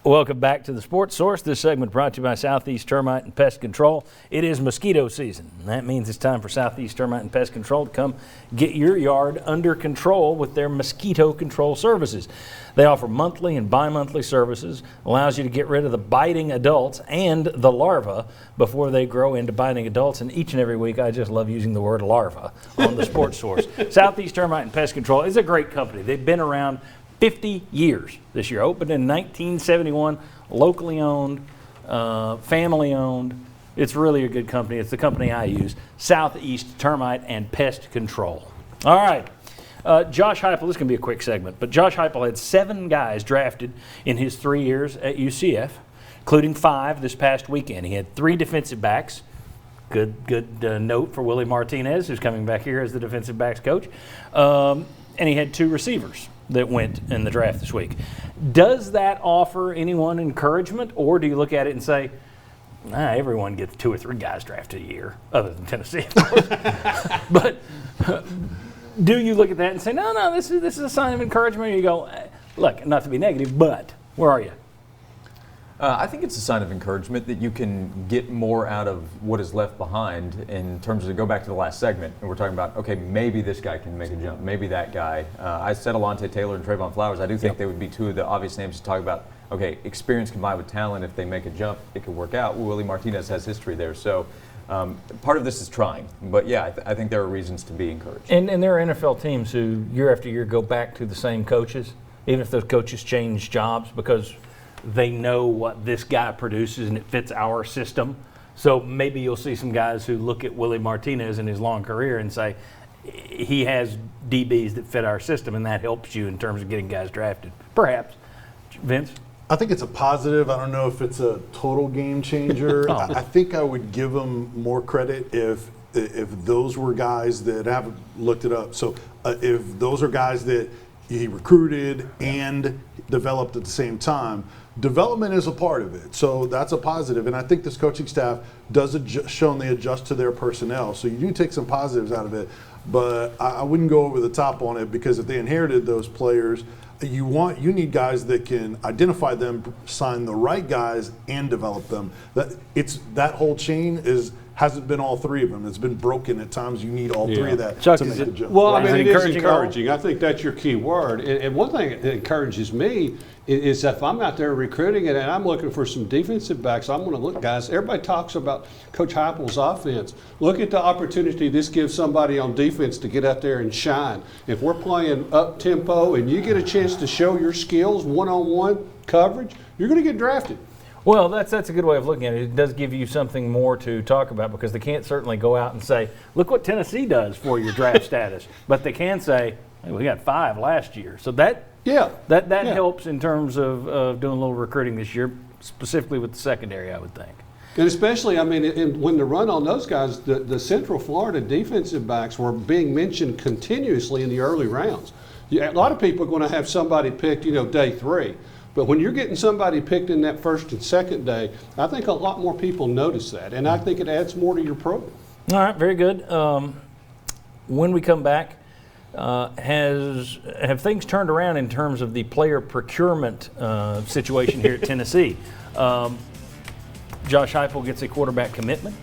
Welcome back to the Sports Source. This segment brought to you by Southeast Termite and Pest Control. It is mosquito season. That means it's time for Southeast Termite and Pest Control to come get your yard under control with their mosquito control services. They offer monthly and bi-monthly services, allows you to get rid of the biting adults and the larvae before they grow into biting adults. And each and every week, I just love using the word larva on the Sports Source. Southeast Termite and Pest Control is a great company. They've been around 50 years this year. Opened in 1971, locally owned, family owned. It's really a good company. It's the company I use, Southeast Termite and Pest Control. All right. Josh Heupel, this is going to be a quick segment, but Josh Heupel had 7 guys drafted in his 3 years at UCF, including 5 this past weekend. He had 3 defensive backs. Good note for Willie Martinez, who's coming back here as the defensive backs coach. And he had 2 receivers that went in the draft this week. Does that offer anyone encouragement, or do you look at it and say, everyone gets 2 or 3 guys drafted a year, other than Tennessee, of course. But do you look at that and say, no, this is a sign of encouragement? Or you go, look, not to be negative, but where are you? I think it's a sign of encouragement that you can get more out of what is left behind in terms of, go back to the last segment, and we're talking about, okay, maybe this guy can make a jump, maybe that guy. I said Alontae Taylor and Trayvon Flowers. I do think they would be 2 of the obvious names to talk about. Okay, experience combined with talent, if they make a jump, it could work out. Willie Martinez has history there. So part of this is trying. But yeah, I think there are reasons to be encouraged. And there are NFL teams who year after year go back to the same coaches, even if those coaches change jobs, because they know what this guy produces and it fits our system. So maybe you'll see some guys who look at Willie Martinez in his long career and say, he has DBs that fit our system, and that helps you in terms of getting guys drafted. Perhaps. Vince? I think it's a positive. I don't know if it's a total game changer. I think I would give him more credit if those were guys that haven't looked it up. So if those are guys that he recruited and developed at the same time, development is a part of it. So that's a positive. And I think this coaching staff does shown they adjust to their personnel. So you do take some positives out of it. But I wouldn't go over the top on it, because if they inherited those players, you need guys that can identify them, sign the right guys, and develop them. That whole chain hasn't been all 3 of them. It's been broken at times. You need all 3 of that Chuck, to make the jump. Well, I mean, it is encouraging. I think that's your key word. And one thing that encourages me is if I'm out there recruiting and I'm looking for some defensive backs, I'm going to look, guys, everybody talks about Coach Heupel's offense. Look at the opportunity this gives somebody on defense to get out there and shine. If we're playing up-tempo and you get a chance to show your skills, one-on-one coverage, you're going to get drafted. Well, that's a good way of looking at it. It does give you something more to talk about, because they can't certainly go out and say, look what Tennessee does for your draft status. But they can say, hey, we got 5 last year. So that helps in terms of doing a little recruiting this year, specifically with the secondary, I would think. And especially, I mean, when the run on those guys, the Central Florida defensive backs were being mentioned continuously in the early rounds. A lot of people are going to have somebody picked, day 3. But when you're getting somebody picked in that first and second day, I think a lot more people notice that. And I think it adds more to your program. All right, very good. When we come back, have things turned around in terms of the player procurement situation here at Tennessee? Josh Heupel gets a quarterback commitment.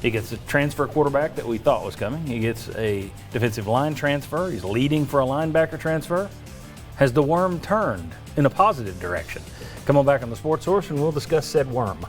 He gets a transfer quarterback that we thought was coming. He gets a defensive line transfer. He's leading for a linebacker transfer. Has the worm turned in a positive direction? Come on back on the Sports Source and we'll discuss said worm.